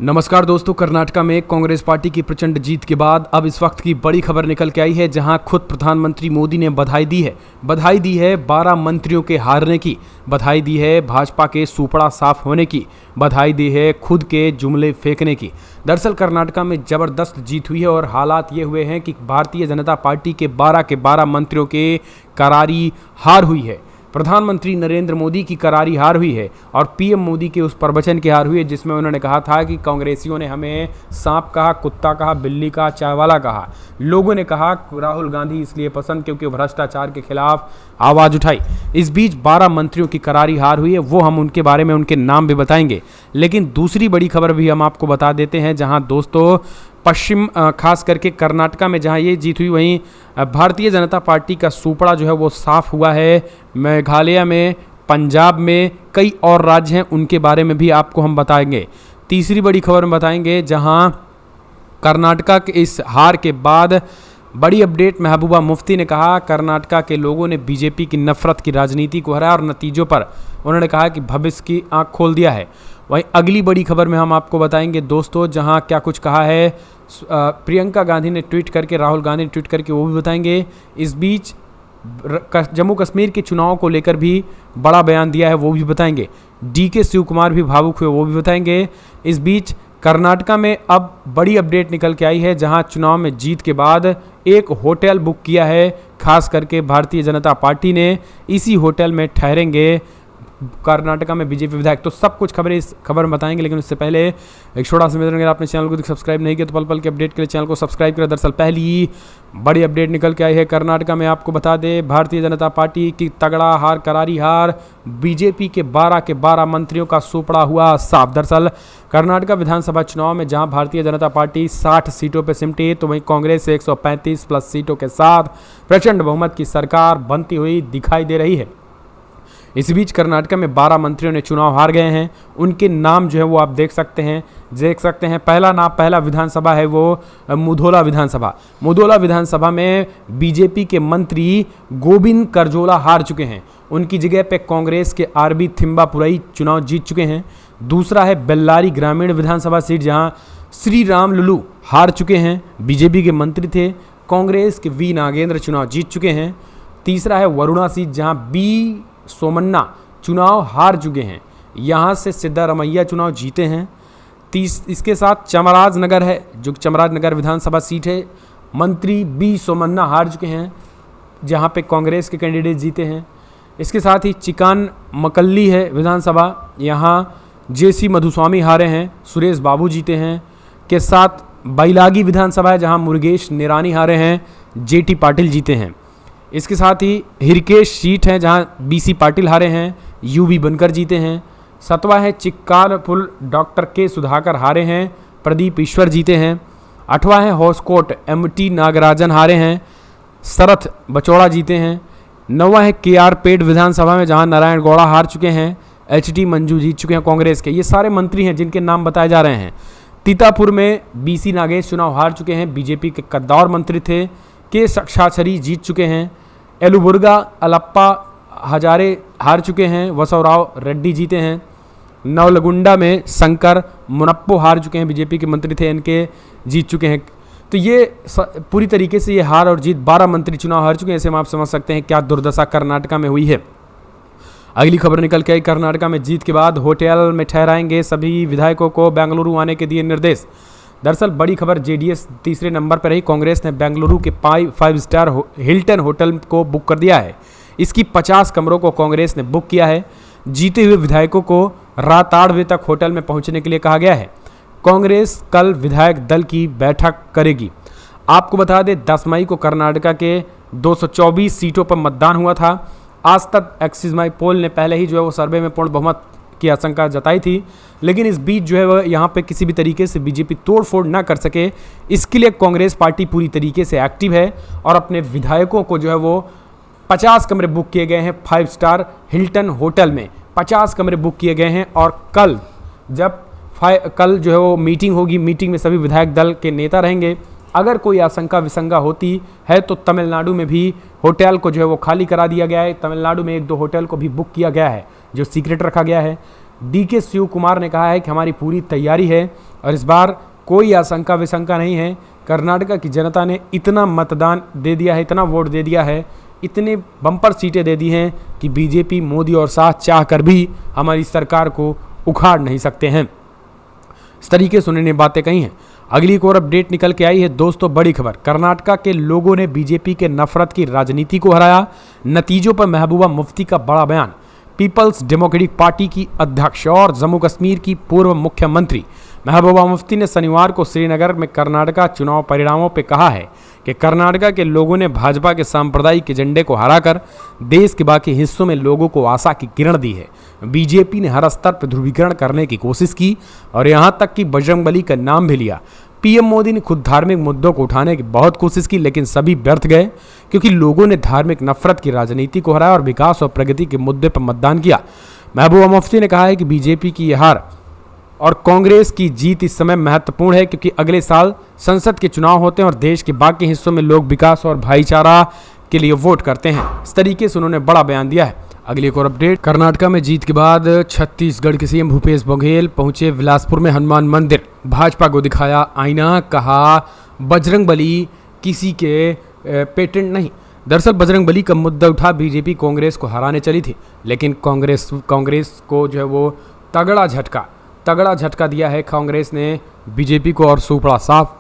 नमस्कार दोस्तों, कर्नाटका में कांग्रेस पार्टी की प्रचंड जीत के बाद अब इस वक्त की बड़ी खबर निकल के आई है, जहां खुद प्रधानमंत्री मोदी ने बधाई दी है 12 मंत्रियों के हारने की, बधाई दी है भाजपा के सूपड़ा साफ होने की, बधाई दी है खुद के जुमले फेंकने की। दरअसल कर्नाटका में जबरदस्त जीत हुई है और हालात ये हुए हैं कि भारतीय जनता पार्टी के 12 मंत्रियों के करारी हार हुई है। प्रधानमंत्री नरेंद्र मोदी की करारी हार हुई है और पीएम मोदी के उस प्रवचन की हार हुई है जिसमें उन्होंने कहा था कि कांग्रेसियों ने हमें सांप कहा, कुत्ता कहा, बिल्ली कहा, चाय वाला कहा। लोगों ने कहा राहुल गांधी इसलिए पसंद क्योंकि भ्रष्टाचार के खिलाफ आवाज़ उठाई। इस बीच 12 मंत्रियों की करारी हार हुई है, वो हम उनके बारे में उनके नाम भी बताएंगे। लेकिन दूसरी बड़ी खबर भी हम आपको बता देते हैं, जहां दोस्तों पश्चिम खास करके कर्नाटका में जहां ये जीत हुई, वहीं भारतीय जनता पार्टी का सूपड़ा जो है वो साफ हुआ है। मेघालय में, पंजाब में, कई और राज्य हैं, उनके बारे में भी आपको हम बताएंगे। तीसरी बड़ी खबर में बताएंगे, जहां कर्नाटका के इस हार के बाद बड़ी अपडेट, महबूबा मुफ्ती ने कहा कर्नाटका के लोगों ने बीजेपी की नफरत की राजनीति को हराया और नतीजों पर उन्होंने कहा कि भविष्य की आंख खोल दिया है। वहीं अगली बड़ी खबर में हम आपको बताएंगे दोस्तों, जहां क्या कुछ कहा है प्रियंका गांधी ने ट्वीट करके, राहुल गांधी ने ट्वीट करके, वो भी बताएंगे। इस बीच जम्मू कश्मीर के चुनाव को लेकर भी बड़ा बयान दिया है, वो भी बताएंगे। डीके शिव कुमार भी भावुक हुए, वो भी बताएंगे। इस बीच कर्नाटका में अब बड़ी अपडेट निकल के आई है, जहां चुनाव में जीत के बाद एक होटल बुक किया है, खास करके भारतीय जनता पार्टी ने। इसी होटल में ठहरेंगे कर्नाटका में बीजेपी विधायक। तो सब कुछ खबरें इस खबर में बताएंगे, लेकिन उससे पहले एक छोटा सा निवेदन, अगर आपने चैनल को सब्सक्राइब नहीं किया तो पल पल के अपडेट के लिए चैनल को सब्सक्राइब करें। दरअसल पहली बड़ी अपडेट निकल के आई है कर्नाटका में, आपको बता दें भारतीय जनता पार्टी की तगड़ा हार, करारी हार, बीजेपी के 12 मंत्रियों का सूपड़ा हुआ साफ। दरअसल कर्नाटका विधानसभा चुनाव में जहां भारतीय जनता पार्टी 60 सीटों पर सिमटी, तो वहीं कांग्रेस 135 प्लस सीटों के साथ प्रचंड बहुमत की सरकार बनती हुई दिखाई दे रही है। इस बीच कर्नाटका में 12 मंत्रियों ने चुनाव हार गए हैं। उनके नाम जो है वो आप देख सकते हैं। पहला विधानसभा है वो मुधोला विधानसभा। मुधोला विधानसभा में बीजेपी के मंत्री गोविंद करजोला हार चुके हैं। उनकी जगह पे कांग्रेस के आरबी थिम्बापुरई चुनाव जीत चुके हैं। दूसरा है बेल्लारी ग्रामीण विधानसभा सीट, जहां श्री राम लुलू हार चुके हैं, बीजेपी के मंत्री थे। कांग्रेस के वी नागेंद्र चुनाव जीत चुके हैं। तीसरा है वरुणा सीट, जहां बी सोमन्ना चुनाव हार चुके हैं, यहाँ से सिद्धारमैया चुनाव जीते हैं। इसके साथ चामराजनगर है, जो चामराजनगर विधानसभा सीट है, मंत्री बी सोमन्ना हार चुके हैं, जहाँ पे कांग्रेस के कैंडिडेट जीते हैं। इसके साथ ही चिकान मकल्ली है विधानसभा, यहाँ जेसी मधुस्वामी हारे हैं, सुरेश बाबू जीते हैं। के साथ बैलागी विधानसभा है, जहाँ मुरुगेश निरानी हारे हैं, जेटी पाटिल जीते हैं। इसके साथ ही हिरकेश सीट है, जहां बीसी पाटिल हारे हैं, यूबी बनकर जीते हैं। 7वां है चिक्कालपुर, डॉक्टर के सुधाकर हारे हैं, प्रदीप ईश्वर जीते हैं। 8वां है होसकोट, एमटी नागराजन हारे हैं, शरथ बचौड़ा जीते हैं। 9वां है केआर पेट विधानसभा में, जहां नारायण गौड़ा हार चुके हैं, एचटी मंजू जीत चुके हैं कांग्रेस के। ये सारे मंत्री हैं जिनके नाम बताए जा रहे हैं। तीतापुर में बीसी नागेश चुनाव हार चुके हैं, बीजेपी के कद्दावर मंत्री थे। के साक्षाचरी जीत चुके हैं। एलुबुर्गा अलप्पा हजारे हार चुके हैं, वसवराव रेड्डी जीते हैं। नवलगुंडा में शंकर मुनप्पो हार चुके हैं, बीजेपी के मंत्री थे, इनके जीत चुके हैं। तो ये पूरी तरीके से ये हार और जीत, 12 मंत्री चुनाव हार चुके हैं। ऐसे में आप समझ सकते हैं क्या दुर्दशा कर्नाटका में हुई है। अगली खबर निकल के आई, कर्नाटका में जीत के बाद होटल में ठहराएंगे सभी विधायकों को, बेंगलुरु आने के दिए निर्देश। दरअसल बड़ी खबर, जेडीएस तीसरे नंबर पर रही। कांग्रेस ने बेंगलुरु के 5 स्टार हिल्टन होटल को बुक कर दिया है। इसकी 50 कमरों को कांग्रेस ने बुक किया है। जीते हुए विधायकों को रात 8 बजे तक होटल में पहुंचने के लिए कहा गया है। कांग्रेस कल विधायक दल की बैठक करेगी। आपको बता दें 10 मई को कर्नाटका के 224 सीटों पर मतदान हुआ था। आज तक एक्सिस माई पोल ने पहले ही जो है वो सर्वे में पूर्ण बहुमत की आशंका जताई थी, लेकिन इस बीच जो है वह यहाँ पे किसी भी तरीके से बीजेपी तोड़फोड़ ना कर सके, इसके लिए कांग्रेस पार्टी पूरी तरीके से एक्टिव है और अपने विधायकों को जो है वो 50 कमरे बुक किए गए हैं 5 स्टार हिल्टन होटल में, 50 कमरे बुक किए गए हैं। और कल जो है वो मीटिंग होगी, मीटिंग में सभी विधायक दल के नेता रहेंगे। अगर कोई आशंका विसंगा होती है तो तमिलनाडु में भी होटल को जो है वो खाली करा दिया गया है। तमिलनाडु में 1-2 होटल को भी बुक किया गया है, जो सीक्रेट रखा गया है। DK शिव कुमार ने कहा है कि हमारी पूरी तैयारी है और इस बार कोई आशंका विशंका नहीं है। कर्नाटका की जनता ने इतना मतदान दे दिया है, इतना वोट दे दिया है, इतने बम्पर सीटें दे दी हैं कि बीजेपी, मोदी और शाह चाह कर भी हमारी सरकार को उखाड़ नहीं सकते हैं। इस तरीके से उन्होंने बातें कही हैं। अगली एक और अपडेट निकल के आई है दोस्तों, बड़ी खबर। कर्नाटका के लोगों ने बीजेपी के नफरत की राजनीति को हराया, नतीजों पर महबूबा मुफ्ती का बड़ा बयान। पीपल्स डेमोक्रेटिक पार्टी की अध्यक्ष और जम्मू कश्मीर की पूर्व मुख्यमंत्री महबूबा मुफ्ती ने शनिवार को श्रीनगर में कर्नाटका चुनाव परिणामों पर कहा है कि कर्नाटका के लोगों ने भाजपा के सांप्रदायिक एजेंडे को हराकर देश के बाकी हिस्सों में लोगों को आशा की किरण दी है। बीजेपी ने हर स्तर पर ध्रुवीकरण करने की कोशिश की और यहां तक कि बजरंगबली का नाम भी लिया। पीएम मोदी ने खुद धार्मिक मुद्दों को उठाने की बहुत कोशिश की, लेकिन सभी व्यर्थ गए क्योंकि लोगों ने धार्मिक नफरत की राजनीति को हराया और विकास और प्रगति के मुद्दे पर मतदान किया। महबूबा मुफ्ती ने कहा है कि बीजेपी की यह हार और कांग्रेस की जीत इस समय महत्वपूर्ण है क्योंकि अगले साल संसद के चुनाव होते हैं और देश के बाकी हिस्सों में लोग विकास और भाईचारा के लिए वोट करते हैं। इस तरीके से उन्होंने बड़ा बयान दिया है। अगली एक और अपडेट, कर्नाटका में जीत के बाद छत्तीसगढ़ के सीएम भूपेश बघेल पहुंचे बिलासपुर में हनुमान मंदिर। भाजपा को दिखाया आईना, कहा बजरंगबली किसी के पेटेंट नहीं। दरअसल बजरंगबली का मुद्दा उठा बीजेपी कांग्रेस को हराने चली थी, लेकिन कांग्रेस को जो है वो तगड़ा झटका दिया है कांग्रेस ने बीजेपी को और सूपड़ा साफ।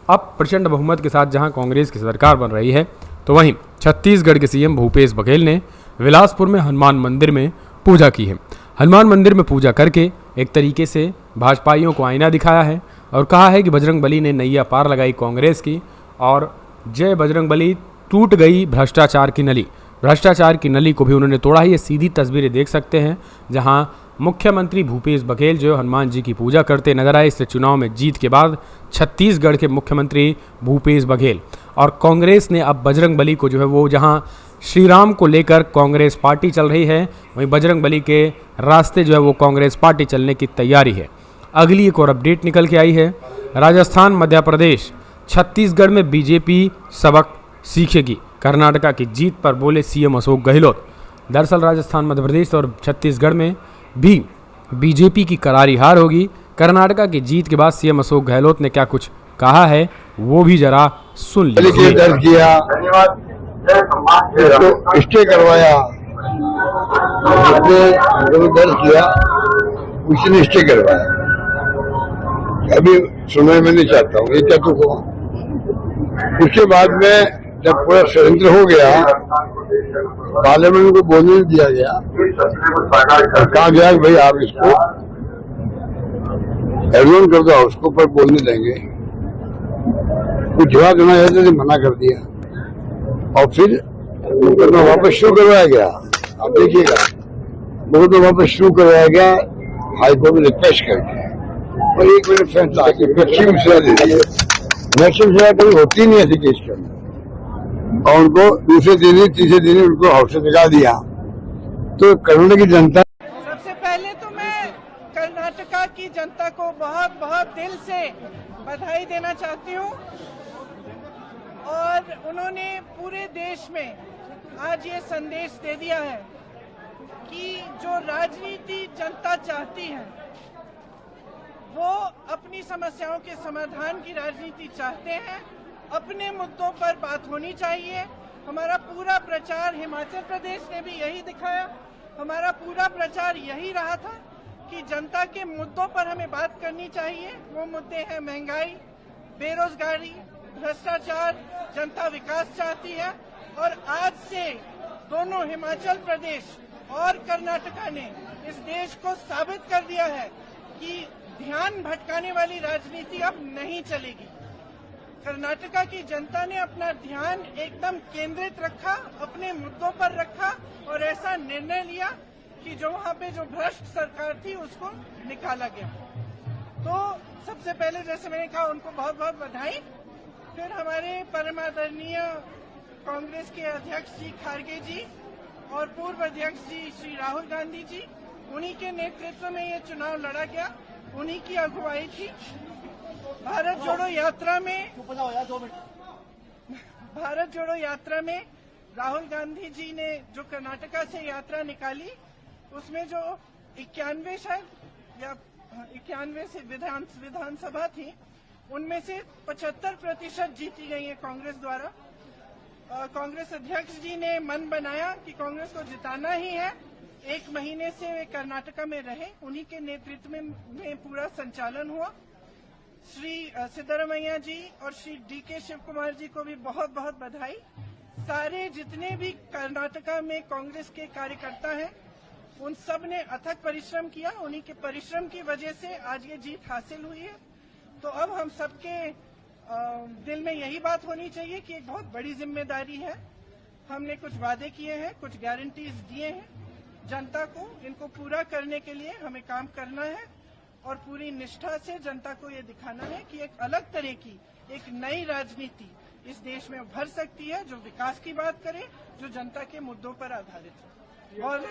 अब प्रचंड बहुमत के साथ जहां कांग्रेस की सरकार बन रही है, तो वहीं छत्तीसगढ़ के सीएम भूपेश बघेल ने बिलासपुर में हनुमान मंदिर में पूजा की है। हनुमान मंदिर में पूजा करके एक तरीके से भाजपाइयों को आईना दिखाया है और कहा है कि बजरंगबली ने नैया पार लगाई कांग्रेस की और जय बजरंगबली, टूट गई भ्रष्टाचार की नली। भ्रष्टाचार की नली को भी उन्होंने तोड़ा है। ये सीधी तस्वीरें देख सकते हैं जहां मुख्यमंत्री भूपेश बघेल जो हनुमान जी की पूजा करते नजर आए। इस चुनाव में जीत के बाद छत्तीसगढ़ के मुख्यमंत्री भूपेश बघेल और कांग्रेस ने अब बजरंगबली को जो है वो, जहां श्री राम को लेकर कांग्रेस पार्टी चल रही है, वहीं बजरंगबली के रास्ते जो है वो कांग्रेस पार्टी चलने की तैयारी है। अगली एक और अपडेट निकल के आई है, राजस्थान, मध्य प्रदेश, छत्तीसगढ़ में बीजेपी सबक सीखेगी। कर्नाटका की जीत पर बोले सीएम अशोक गहलोत। दरअसल राजस्थान, मध्य प्रदेश और छत्तीसगढ़ में भी बीजेपी की करारी हार होगी। कर्नाटका की जीत के बाद सीएम अशोक गहलोत ने क्या कुछ कहा है वो भी जरा सुन लीजिए। स्टे करवाया, दर्ज किया, उसने स्टे करवाया। अभी सुनने में नहीं चाहता हूँ ये क्या तो हुआ। उसके बाद में जब पूरा षड्यंत्र हो गया, पार्लियामेंट को बोलने नहीं दिया गया, कहा गया कि भाई आप इसको एडजोन कर दो, उसको पर बोलने देंगे। कुछ जवाब देना चाहते थे, मना कर दिया और फिर मुकदमा वापस शुरू करवाया गया। आप देखिएगा, मुकदमा वापस शुरू करवाया गया हाईकोर्ट में रिक्वेस्ट करके, और 1 मिनट फैसला मैक्सिमम सजा दे दी है। मैक्सिमम सजा कभी होती नहीं ऐसे केस के अंदर, और उनको दूसरे दिन ही तीसरे दिन ही उनको हाउस से निकाल दिया। तो कर्नाटक की जनता, सबसे पहले तो मैं कर्नाटका की जनता को बहुत बहुत दिल से बधाई देना चाहती हूँ। और उन्होंने पूरे देश में आज ये संदेश दे दिया है कि जो राजनीति जनता चाहती है वो अपनी समस्याओं के समाधान की राजनीति चाहते हैं। अपने मुद्दों पर बात होनी चाहिए। हमारा पूरा प्रचार हिमाचल प्रदेश ने भी यही दिखाया। हमारा पूरा प्रचार यही रहा था कि जनता के मुद्दों पर हमें बात करनी चाहिए। वो मुद्दे हैं महंगाई, बेरोजगारी, भ्रष्टाचार। जनता विकास चाहती है और आज से दोनों हिमाचल प्रदेश और कर्नाटका ने इस देश को साबित कर दिया है कि ध्यान भटकाने वाली राजनीति अब नहीं चलेगी। कर्नाटका की जनता ने अपना ध्यान एकदम केंद्रित रखा, अपने मुद्दों पर रखा और ऐसा निर्णय लिया कि जो वहाँ पे जो भ्रष्ट सरकार थी उसको निकाला गया। तो सबसे पहले जैसे मैंने कहा उनको बहुत बहुत बधाई। फिर हमारे परम आदरणीय कांग्रेस के अध्यक्ष जी खारगे जी और पूर्व अध्यक्ष जी श्री राहुल गांधी जी, उन्हीं के नेतृत्व में ये चुनाव लड़ा गया, उन्हीं की अगुवाई थी। भारत जोड़ो यात्रा में राहुल गांधी जी ने जो कर्नाटका से यात्रा निकाली, उसमें जो 91 शायद या 91 से विधानसभा थी, उनमें से 75% जीती गई है कांग्रेस द्वारा। कांग्रेस अध्यक्ष जी ने मन बनाया कि कांग्रेस को जिताना ही है। 1 महीने से वे कर्नाटका में रहे, उन्हीं के नेतृत्व में पूरा संचालन हुआ। श्री सिद्धरामैया जी और श्री DK शिव कुमार जी को भी बहुत बहुत बधाई। सारे जितने भी कर्नाटका में कांग्रेस के कार्यकर्ता हैं, उन सब ने अथक परिश्रम किया। उन्हीं के परिश्रम की वजह से आज ये जीत हासिल हुई है। तो अब हम सबके दिल में यही बात होनी चाहिए कि एक बहुत बड़ी जिम्मेदारी है। हमने कुछ वादे किए हैं, कुछ गारंटीज दिए हैं जनता को, इनको पूरा करने के लिए हमें काम करना है और पूरी निष्ठा से जनता को ये दिखाना है कि एक अलग तरह की एक नई राजनीति इस देश में उभर सकती है, जो विकास की बात करे, जो जनता के मुद्दों पर आधारित है। और